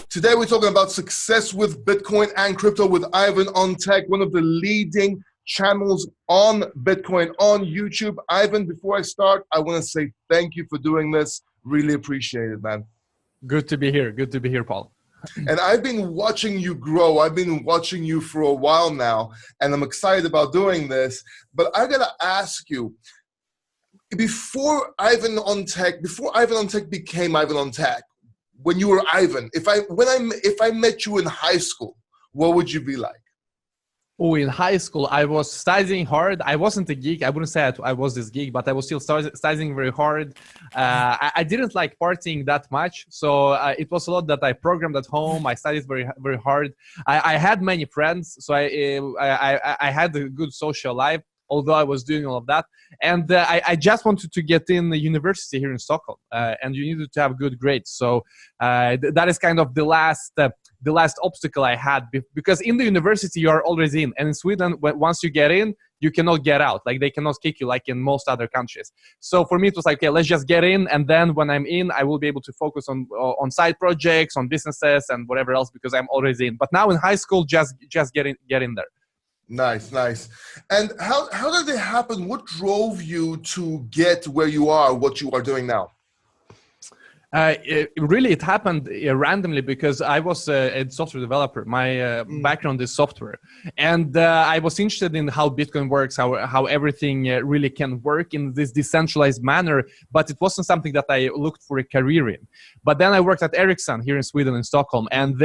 Today we're talking about success with Bitcoin and crypto with Ivan on Tech, one of the leading channels on Bitcoin on YouTube. Ivan, before I start, I want to say thank you for doing this. Really appreciate it, man. Good to be here. Good to be here, Paul. And I've been watching you grow. I've been watching you for a while now, and I'm excited about doing this. But I gotta ask you, before Ivan on Tech became Ivan on Tech, when you were Ivan, if I met you in high school, what would you be like? Oh, in high school, I was studying hard. I wasn't a geek. I wouldn't say I was this geek, but I was still studying very hard. I didn't like partying that much, so it was a lot that I programmed at home. I studied very, very hard. I had many friends, so I had a good social life, although I was doing all of that. And I just wanted to get in the university here in Stockholm, and you needed to have good grades. So that is kind of the last obstacle I had, because in the university you are already in, and in Sweden, once you get in, you cannot get out. Like, they cannot kick you like in most other countries. So for me, it was like, okay, let's just get in, and then when I'm in, I will be able to focus on side projects, on businesses, and whatever else, because I'm already in. But now in high school, just get in there. Nice, nice. And how did it happen? What drove you to get where you are, what you are doing now? It happened randomly, because I was a software developer. My background is software, and I was interested in how Bitcoin works, how everything really can work in this decentralized manner, but it wasn't something that I looked for a career in. But then I worked at Ericsson here in Sweden, in Stockholm, and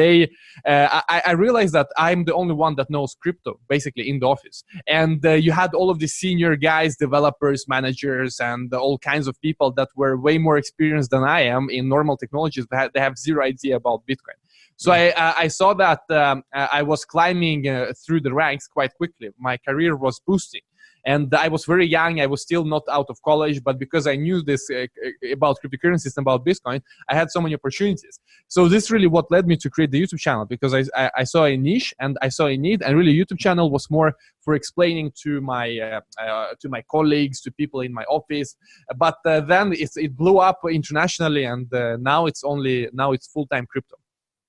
I realized that I'm the only one that knows crypto, basically, in the office. And you had all of the senior guys, developers, managers, and all kinds of people that were way more experienced than I am in normal technologies, but they have zero idea about Bitcoin. So I saw that I was climbing through the ranks quite quickly. My career was boosting. And I was very young. I was still not out of college, but because I knew this about cryptocurrencies and about Bitcoin, I had so many opportunities. So this really what led me to create the YouTube channel, because I saw a niche and I saw a need, and really YouTube channel was more for explaining to my colleagues, to people in my office. But then it blew up internationally, and now it's full-time crypto.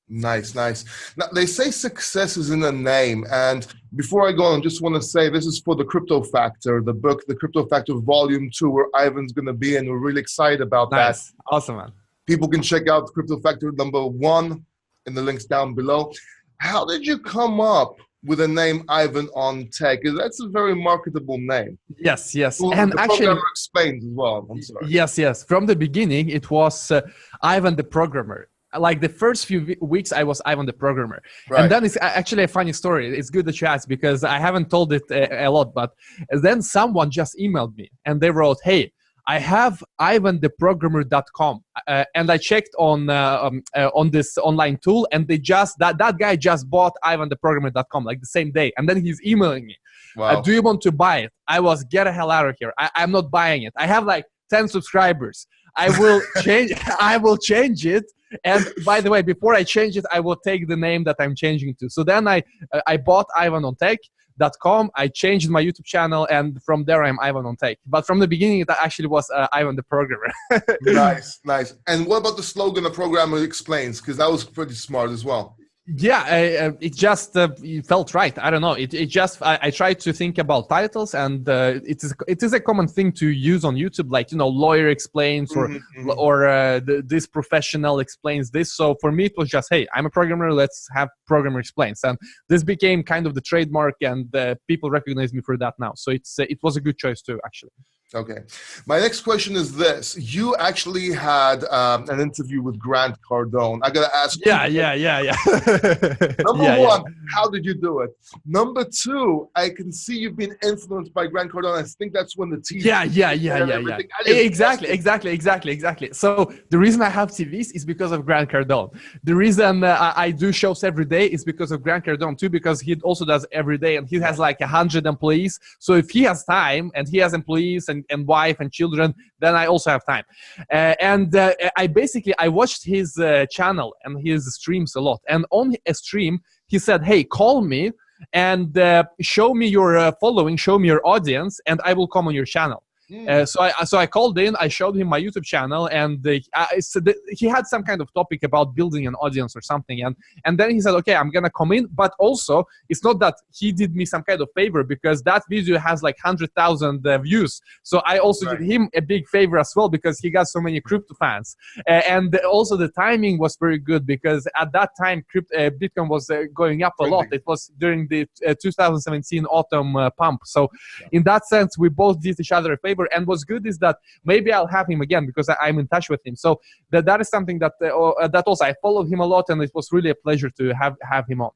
Nice, nice. Now, they say success is in the name. And before I go on, I just want to say this is for the Crypto Factor, the book, the Crypto Factor Volume 2, where Ivan's going to be, and we're really excited about that. Awesome, man. People can check out Crypto Factor #1 in the links down below. How did you come up with the name Ivan on Tech? That's a very marketable name. Yes. Well, and the actually, programmer explains as well. I'm sorry. Yes. From the beginning, it was Ivan the programmer. Like the first few weeks, I was Ivan the programmer. Right. And then it's actually a funny story. It's good that you asked, because I haven't told it a lot. But then someone just emailed me, and they wrote, "Hey, I have ivantheprogrammer.com," and I checked on this online tool, and that guy just bought ivantheprogrammer.com like the same day, and then he's emailing me. Wow. Do you want to buy it? I was, get the hell out of here. I'm not buying it. I have like 10 subscribers. I will change it. And by the way, before I change it, I will take the name that I'm changing to. So then I bought ivanOnTech.com. I changed my YouTube channel, and from there I'm Ivan on Tech. But from the beginning, it actually was Ivan the programmer. Nice. And what about the slogan, "The Programmer Explains"? Because that was pretty smart as well. Yeah, it just it felt right. I don't know. I tried to think about titles, and it is a common thing to use on YouTube, like, lawyer explains, or this professional explains this. So for me, it was just, hey, I'm a programmer. Let's have programmer explains, and this became kind of the trademark, and people recognize me for that now. So it was a good choice too, actually. Okay. My next question is this. You actually had an interview with Grant Cardone. I got to ask you. Yeah. Number one, how did you do it? Number two, I can see you've been influenced by Grant Cardone. I think that's when the TV. Yeah. Exactly. So the reason I have TVs is because of Grant Cardone. The reason I do shows every day is because of Grant Cardone too, because he also does every day, and he has like 100 employees. So if he has time and he has employees and wife and children, then I also have time. I watched his channel and his streams a lot. And on a stream, he said, "Hey, call me and show me your following, show me your audience, and I will come on your channel." So I called in, I showed him my YouTube channel, and he had some kind of topic about building an audience or something, and then he said, okay, I'm gonna come in, but also it's not that he did me some kind of favor, because that video has like 100,000 views. So I also did him a big favor as well, because he got so many crypto fans, and also the timing was very good, because at that time Bitcoin was going up a lot. It was during the 2017 autumn pump. So in that sense, we both did each other a favor. And what's good is that maybe I'll have him again, because I'm in touch with him. So that is something that also I followed him a lot, and it was really a pleasure to have him on.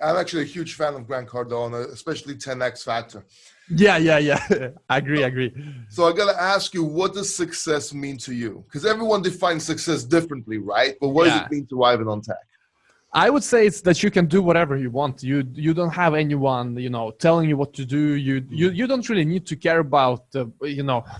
I'm actually a huge fan of Grant Cardone, especially 10X Factor. Yeah. I agree. So I got to ask you, what does success mean to you? Because everyone defines success differently, right? But what does it mean to Ivan on Tech? I would say it's that you can do whatever you want. You don't have anyone, telling you what to do. You don't really need to care about,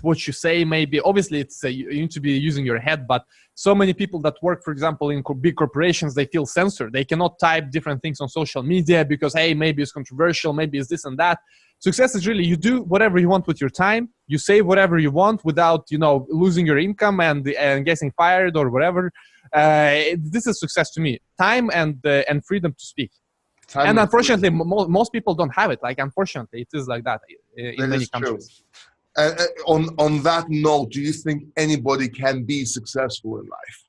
what you say. Maybe obviously it's you need to be using your head, but so many people that work, for example, in big corporations, they feel censored. They cannot type different things on social media because, hey, maybe it's controversial, maybe it's this and that. Success is really you do whatever you want with your time. You say whatever you want without, losing your income and getting fired or whatever. This is success to me. Time and freedom to speak. And unfortunately, most people don't have it. Like, unfortunately, it is like that in many countries. On that note, do you think anybody can be successful in life?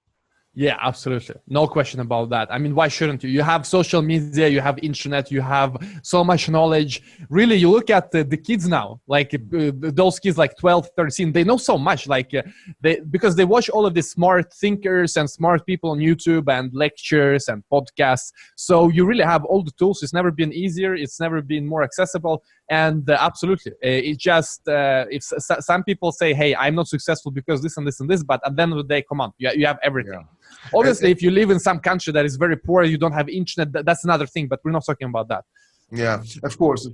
Yeah, absolutely. No question about that. I mean, why shouldn't you? You have social media, you have internet, you have so much knowledge. Really, you look at the kids now, like those kids like 12, 13, they know so much, because they watch all of these smart thinkers and smart people on YouTube and lectures and podcasts. So you really have all the tools. It's never been easier. It's never been more accessible. And absolutely, it just, if some people say, hey, I'm not successful because this and this and this, but at the end of the day, come on, you have everything. Yeah. Obviously, if you live in some country that is very poor, you don't have internet, that's another thing, but we're not talking about that. Yeah, of course.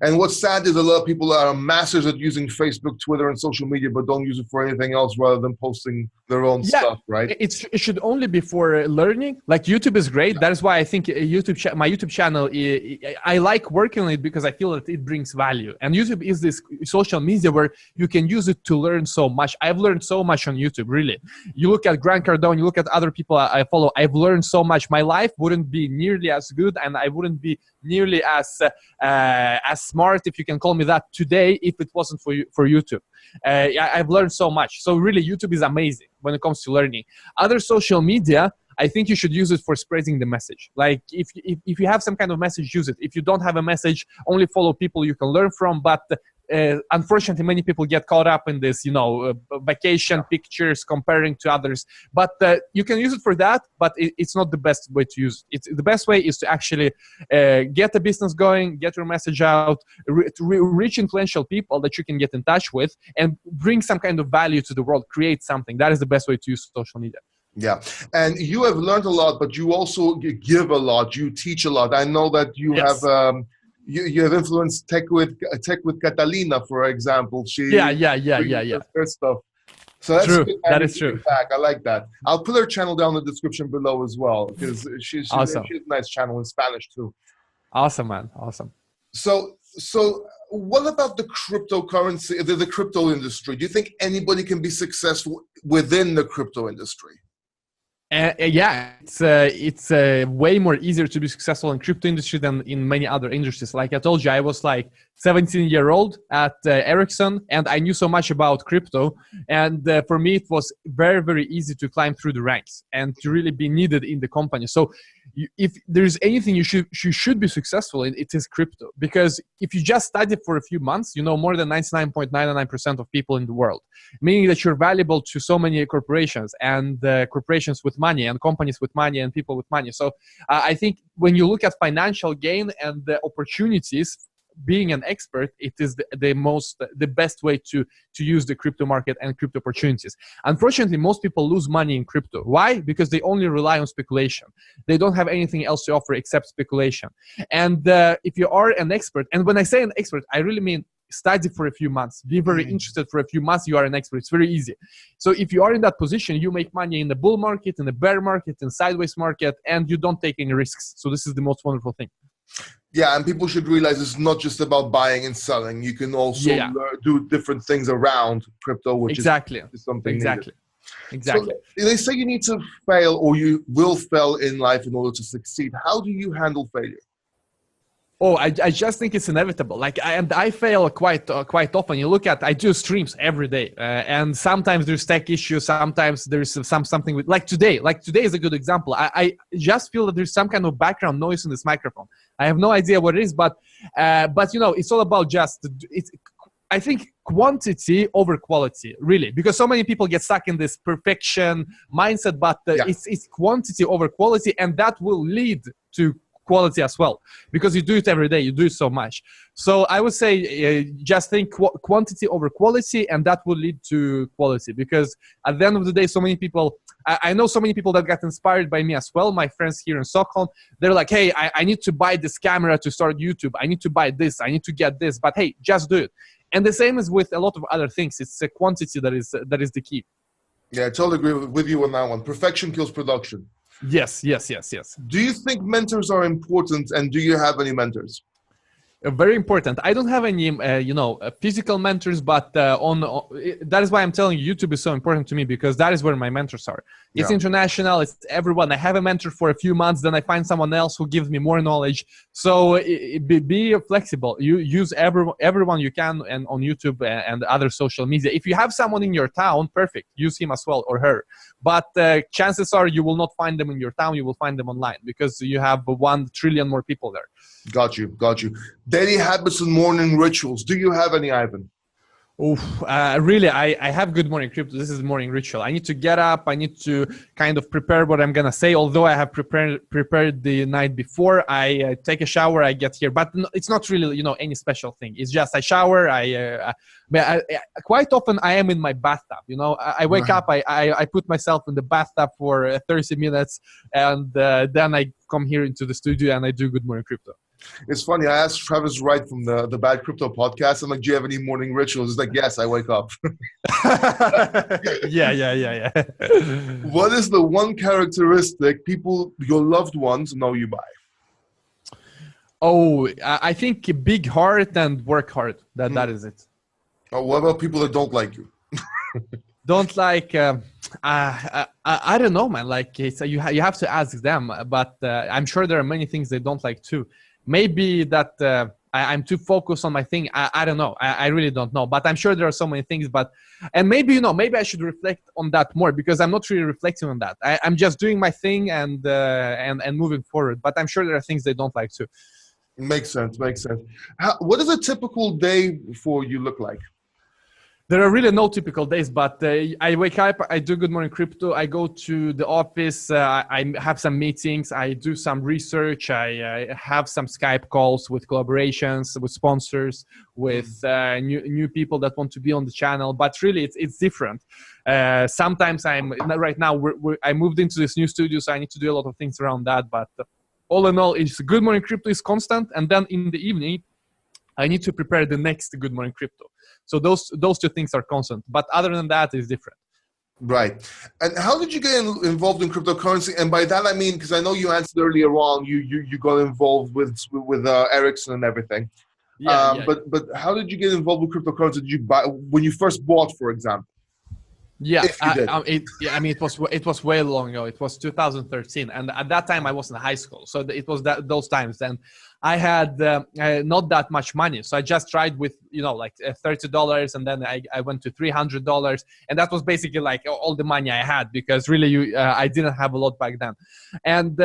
And what's sad is a lot of people are masters at using Facebook, Twitter, and social media, but don't use it for anything else rather than posting their own stuff, right? It should only be for learning. Like, YouTube is great. Yeah. That is why I think my YouTube channel, I like working on it because I feel that it brings value. And YouTube is this social media where you can use it to learn so much. I've learned so much on YouTube, really. You look at Grant Cardone, you look at other people I follow, I've learned so much. My life wouldn't be nearly as good, and I wouldn't be nearly as smart, if you can call me that, today if it wasn't for YouTube. I've learned so much. So really, YouTube is amazing when it comes to learning. Other social media, I think you should use it for spreading the message. Like, if you have some kind of message, use it. If you don't have a message, only follow people you can learn from. But unfortunately, many people get caught up in this, vacation pictures, comparing to others. But you can use it for that, but it's not the best way to use it. The best way is to actually get a business going, get your message out, reach influential people that you can get in touch with, and bring some kind of value to the world, create something. That is the best way to use social media. Yeah, and you have learned a lot, but you also give a lot. You teach a lot. I know that you have you have influenced tech with Catalina, for example. Yeah. Her stuff. So that's true. That is true. I like that. I'll put her channel down in the description below as well, because she's awesome. She has a nice channel in Spanish too. Awesome, man. Awesome. So what about the cryptocurrency, the crypto industry? Do you think anybody can be successful within the crypto industry? It's way more easier to be successful in crypto industry than in many other industries. Like I told you, I was like 17-year-old at Ericsson, and I knew so much about crypto. And for me, it was very, very easy to climb through the ranks and to really be needed in the company. So if there's anything you should be successful in, it is crypto. Because if you just study for a few months, you know more than 99.99% of people in the world, meaning that you're valuable to so many corporations, and corporations with money, and companies with money, and people with money. So I think when you look at financial gain and the opportunities, being an expert, it is the best way to use the crypto market and crypto opportunities. Unfortunately, most people lose money in crypto. Why? Because they only rely on speculation. They don't have anything else to offer except speculation. And if you are an expert, and when I say an expert, I really mean study for a few months, be very interested for a few months, you are an expert. It's very easy. So if you are in that position, you make money in the bull market, in the bear market, in sideways market, and you don't take any risks. So this is the most wonderful thing. Yeah, and people should realize it's not just about buying and selling. You can also Yeah, do different things around crypto, which exactly, is something needed. exactly, So exactly. they say you need to fail or you will fail in life in order to succeed. How do you handle failure? Oh, I just think it's inevitable. Like I fail quite often. You look at, I do streams every day, and sometimes there's tech issues. Sometimes there's something with, like today. Like today is a good example. I just feel that there's some kind of background noise in this microphone. I have no idea what it is, but you know, it's all about I think quantity over quality, really, because so many people get stuck in this perfection mindset, but it's quantity over quality, and that will lead to quality as well, because you do it every day, you do it so much. So I would say just think quantity over quality, and that will lead to quality, because at the end of the day, so many people, I know so many people that got inspired by me as well. My friends here in Stockholm, they're like, hey, I need to buy this camera to start YouTube. I need to buy this. I need to get this. But hey, just do it. And the same is with a lot of other things. It's a quantity that is the key. Yeah, I totally agree with you on that one. Perfection kills production. Yes. Do you think mentors are important, and do you have any mentors? Very important. I don't have any, physical mentors, but that is why I'm telling you, YouTube is so important to me, because that is where my mentors are. It's international. It's everyone. I have a mentor for a few months, then I find someone else who gives me more knowledge. So be flexible. You use everyone you can, and on YouTube and other social media. If you have someone in your town, perfect. Use him as well, or her. But chances are you will not find them in your town. You will find them online, because you have 1 trillion more people there. Got you. Daily habits and morning rituals. Do you have any, Ivan? Really, I have good morning crypto. This is morning ritual. I need to get up. I need to kind of prepare what I'm gonna say. Although I have prepared the night before, I take a shower. I get here, but it's not really any special thing. It's just I shower. I quite often I am in my bathtub. I wake up. I put myself in the bathtub for 30 minutes, and then I come here into the studio and I do good morning crypto. It's funny. I asked Travis Wright from the Bad Crypto podcast. I'm like, do you have any morning rituals? He's like, yes, I wake up. Yeah. What is the one characteristic people, your loved ones, know you by? Oh, I think a big heart and work hard. That is it. Oh, what about people that don't like you? Don't like? I don't know, man. Like you have to ask them. But I'm sure there are many things they don't like too. Maybe that I'm too focused on my thing. I don't know. I really don't know. But I'm sure there are so many things. And maybe maybe I should reflect on that more, because I'm not really reflecting on that. I'm just doing my thing and moving forward. But I'm sure there are things they don't like too. Makes sense. What does a typical day for you look like? There are really no typical days, but I wake up, I do Good Morning Crypto, I go to the office, I have some meetings, I do some research, I have some Skype calls with collaborations, with sponsors, with new people that want to be on the channel. But really, it's different. Sometimes right now, I moved into this new studio, so I need to do a lot of things around that. But all in all, it's Good Morning Crypto is constant, and then in the evening, I need to prepare the next Good Morning Crypto. So those two things are constant, but other than that, it's different. Right. And how did you get involved in cryptocurrency? And by that I mean, because I know you answered earlier on, you got involved with Ericsson and everything. But how did you get involved with cryptocurrency? Did you buy when you first bought, for example? Yeah, it was way long ago. It was 2013, and at that time I was in high school, so it was those times. And I had not that much money, so I just tried with like $30, and then I went to $300, and that was basically like all the money I had, because really I didn't have a lot back then. And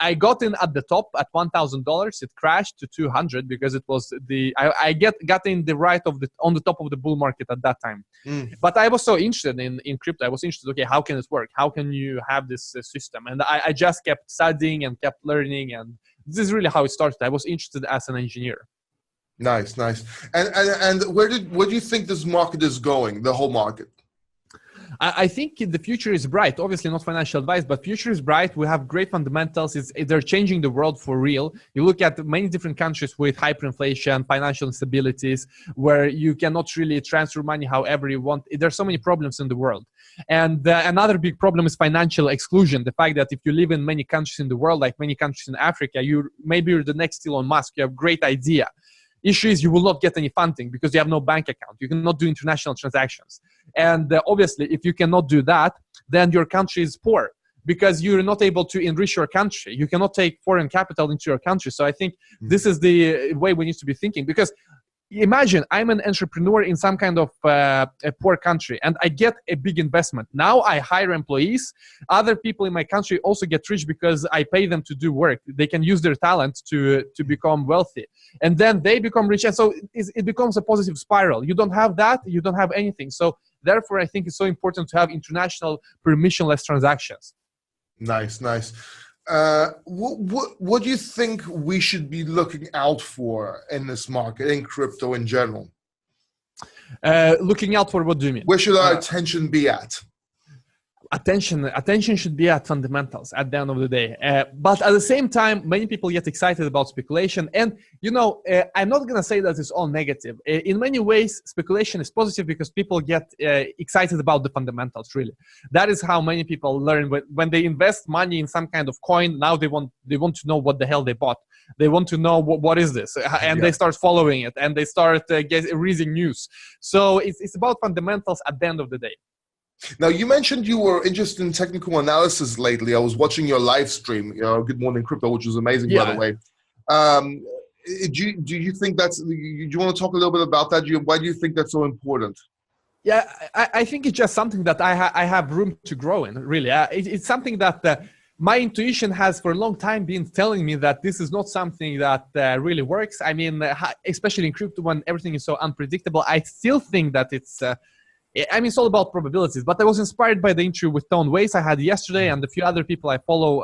I got in at the top at $1,000. It crashed to 200 because it was I got in on the top of the bull market at that time. But I was so interested in crypto. I was interested. Okay, how can it work? How can you have this system? And I just kept studying and kept learning, and this is really how it started. I was interested as an engineer. Nice. And where do you think this market is going? The whole market. I think the future is bright. Obviously not financial advice, but future is bright. We have great fundamentals. They're changing the world for real. You look at many different countries with hyperinflation, financial instabilities, where you cannot really transfer money however you want. There's so many problems in the world. And another big problem is financial exclusion. The fact that if you live in many countries in the world, like many countries in Africa, maybe you're the next Elon Musk, you have a great idea. Issue is you will not get any funding because you have no bank account. You cannot do international transactions. And obviously, if you cannot do that, then your country is poor because you're not able to enrich your country. You cannot take foreign capital into your country. So I think this is the way we need to be thinking, because imagine I'm an entrepreneur in some kind of a poor country and I get a big investment. Now I hire employees. Other people in my country also get rich because I pay them to do work. They can use their talent to become wealthy. And then they become rich. And so it becomes a positive spiral. You don't have that, you don't have anything. So therefore, I think it's so important to have international permissionless transactions. Nice. What do you think we should be looking out for in this market, in crypto in general? Looking out for what do you mean? Where should our attention be at? Attention should be at fundamentals at the end of the day. But at the same time, many people get excited about speculation. And, I'm not going to say that it's all negative. In many ways, speculation is positive because people get excited about the fundamentals, really. That is how many people learn. When they invest money in some kind of coin, now they want to know what the hell they bought. They want to know what is this, and they start following it, and they start reading news. So it's about fundamentals at the end of the day. Now, you mentioned you were interested in technical analysis lately. I was watching your live stream, Good Morning Crypto, which was amazing, by the way. Do you think do you want to talk a little bit about that? Why do you think that's so important? Yeah, I think it's just something that I have room to grow in, really. It's something that my intuition has for a long time been telling me that this is not something that really works. I mean, especially in crypto when everything is so unpredictable, I still think that it's all about probabilities, but I was inspired by the interview with Tone Weiss I had yesterday and a few other people I follow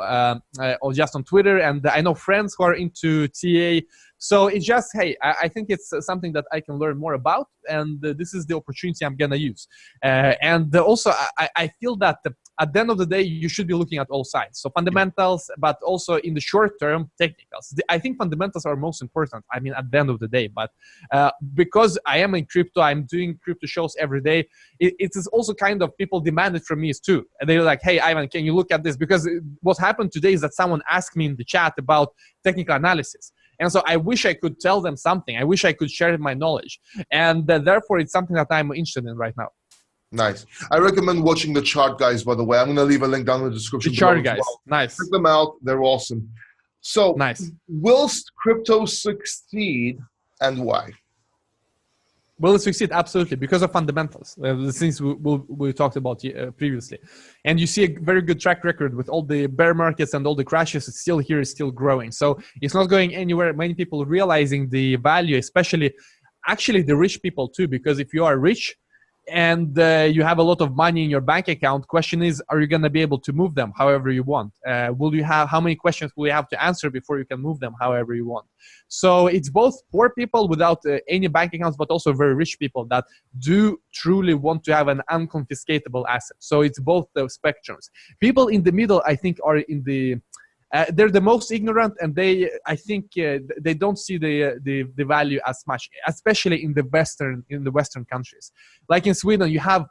or just on Twitter, and I know friends who are into TA. So it's just, hey, I think it's something that I can learn more about, and this is the opportunity I'm going to use. And also, I feel that at the end of the day, you should be looking at all sides. So fundamentals, but also in the short term, technicals. I think fundamentals are most important, at the end of the day. But because I am in crypto, I'm doing crypto shows every day, it is also kind of people demand it from me too. And they're like, hey, Ivan, can you look at this? Because what happened today is that someone asked me in the chat about technical analysis. And so I wish I could tell them something. I wish I could share my knowledge. And therefore, it's something that I'm interested in right now. Nice. I recommend watching the chart guys, by the way. I'm going to leave a link down in the description. The chart guys. Nice. Check them out. They're awesome. So, nice. Will crypto succeed and why? Will it succeed? Absolutely, because of fundamentals, the things we talked about previously. And you see a very good track record with all the bear markets and all the crashes. It's still here, it's still growing. So it's not going anywhere. Many people realizing the value, especially actually the rich people too, because if you are rich and you have a lot of money in your bank account, question is, are you going to be able to move them however you want? How many questions will you have to answer before you can move them however you want? So it's both poor people without any bank accounts, but also very rich people that do truly want to have an unconfiscatable asset. So it's both the spectrums. People in the middle, I think, are in the they're the most ignorant, and they don't see the value as much, especially in the Western countries. Like in Sweden, you have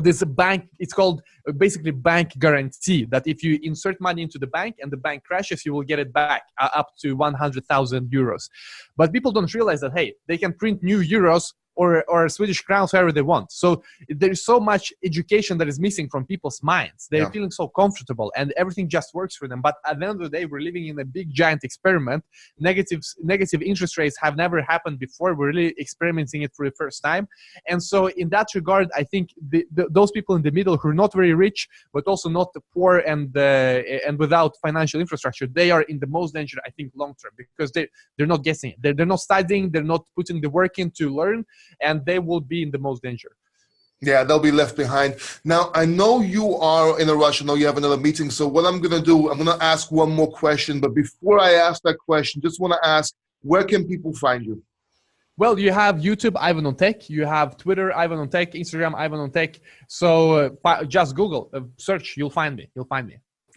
this bank. It's called basically bank guarantee, that if you insert money into the bank and the bank crashes, you will get it back up to 100,000 euros. But people don't realize that, hey, they can print new euros or Swedish crowns, however they want. So there is so much education that is missing from people's minds. They're feeling so comfortable and everything just works for them. But at the end of the day, we're living in a big, giant experiment. Negative interest rates have never happened before. We're really experimenting it for the first time. And so in that regard, I think those people in the middle who are not very rich, but also not the poor and without financial infrastructure, they are in the most danger, I think, long term, because they're not guessing it. They're not studying. They're not putting the work in to learn. And they will be in the most danger. Yeah, they'll be left behind. Now, I know you are in a rush. I know you have another meeting. So what I'm going to do, I'm going to ask one more question. But before I ask that question, just want to ask, where can people find you? Well, you have YouTube, Ivan on Tech. You have Twitter, Ivan on Tech. Instagram, Ivan on Tech. So just Google, search, you'll find me.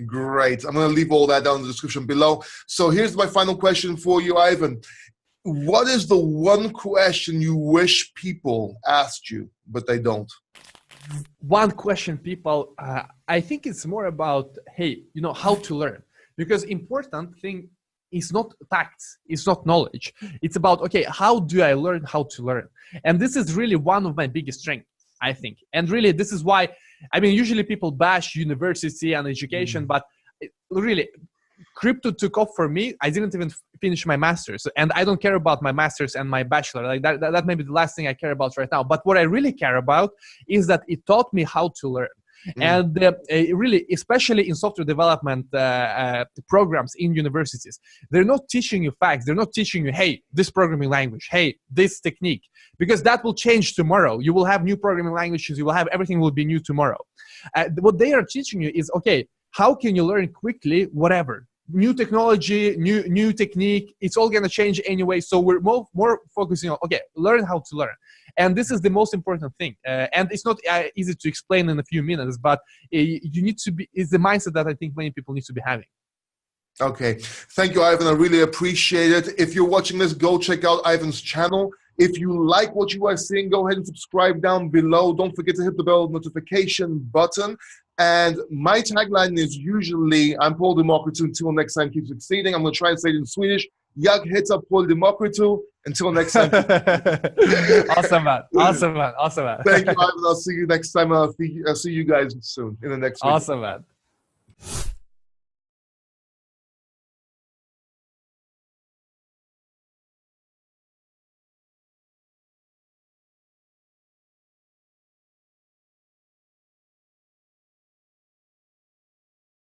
Great. I'm going to leave all that down in the description below. So here's my final question for you, Ivan. What is the one question you wish people asked you, but they don't? one question people, I think it's more about, hey, how to learn. Because important thing is not facts, it's not knowledge. It's about, okay, how do I learn how to learn? And this is really one of my biggest strengths, I think. And really, this is why, usually people bash university and education, but really, crypto took off for me. I didn't even finish my master's, and I don't care about my master's and my bachelor. Like that may be the last thing I care about right now. But what I really care about is that it taught me how to learn. And really, especially in software development programs in universities, they're not teaching you facts. They're not teaching you, hey, this programming language, hey, this technique, because that will change tomorrow. You will have new programming languages. You will have everything will be new tomorrow. What they are teaching you is, okay, how can you learn quickly, whatever? New technology, new technique, it's all going to change anyway. So we're more focusing on, okay, learn how to learn. And this is the most important thing. And it's not easy to explain in a few minutes, but you need to be, it's the mindset that I think many people need to be having. Okay. Thank you, Ivan. I really appreciate it. If you're watching this, go check out Ivan's channel. If you like what you are seeing, go ahead and subscribe down below. Don't forget to hit the bell notification button. And my tagline is usually, I'm Paul Democritou. Until next time, keep succeeding. I'm going to try and say it in Swedish. Jag heter Paul Democritou. Until next time. Awesome, man. Awesome, man. Awesome, man. Thank you, Ivan. I'll see you next time. I'll see you guys soon in the next video. Awesome, man.